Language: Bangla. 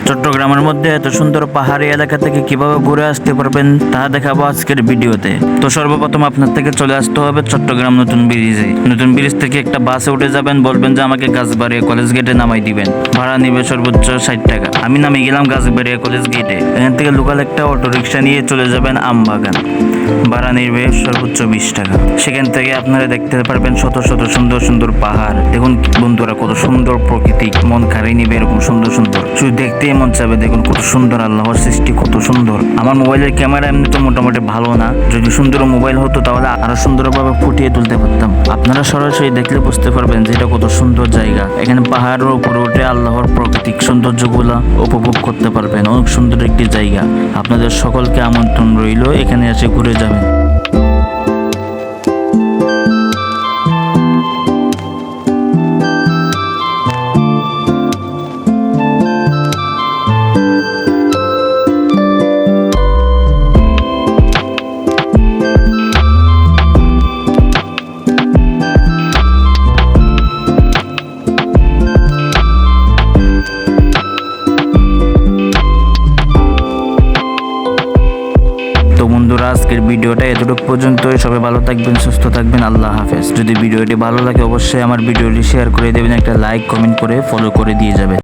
চট্টগ্রামের মধ্যে এত সুন্দর পাহাড়ি এলাকা থেকে কিভাবে ঘুরে আসতে পারবেন তা দেখাবো আজকের ভিডিওতে। তো সর্বপ্রথম আপনার থেকে চলে আসতে হবে চট্টগ্রাম নতুন ব্রিজে। নতুন ব্রিজ থেকে একটা বাসে উঠে যাবেন, বলবেন যে আমাকে গাছবাড়িয়া কলেজ গেটে নামাই দিবেন, ভাড়া নিবে সর্বোচ্চ 60 টাকা। আমি নামে গেলাম গাছবাড়িয়া কলেজ গেটে। এখান থেকে লোকাল একটা অটো রিক্সা নিয়ে চলে যাবেন আমবাগান, ভাড়া নিবে সর্বোচ্চ 20 টাকা। সেখান থেকে আপনারা দেখতে পারবেন শত শত সুন্দর সুন্দর পাহাড়। দেখুন বন্ধুরা, কত সুন্দর প্রকৃতি, মন কাড়িয়ে নিবে এরকম সুন্দর সুন্দর। শুধু দেখতেই মন চাবে। দেখুন কত সুন্দর, আল্লাহর সৃষ্টি কত সুন্দর। আমার মোবাইলের ক্যামেরা এমনি তো মোটামুটি ভালো না, যদি সুন্দর মোবাইল হতো তাহলে আরো সুন্দরভাবে ফুটিয়ে তুলতে পারতাম। আপনারা সরাসরি দেখলে বুঝতে পারবেন যে এটা কত সুন্দর জায়গা। এখানে পাহাড়ের উপরে উঠে আল্লাহর প্রাকৃতিক সৌন্দর্যগুলা উপভোগ করতে পারবেন। অনেক সুন্দর একটি জায়গা। আপনাদের সকলকে আমন্ত্রণ রইল, এখানে এসে ঘুরে যাবেন। তো বন্ধুরা, আজকের ভিডিওটা এতটুকু পর্যন্তই। সবাই ভালো থাকবেন, সুস্থ থাকবেন, আল্লাহ হাফেজ। যদি ভিডিওটি ভালো লাগে অবশ্যই আমার ভিডিওটি শেয়ার করে দেবেন, একটা লাইক কমেন্ট করে ফলো করে দিয়ে যাবেন।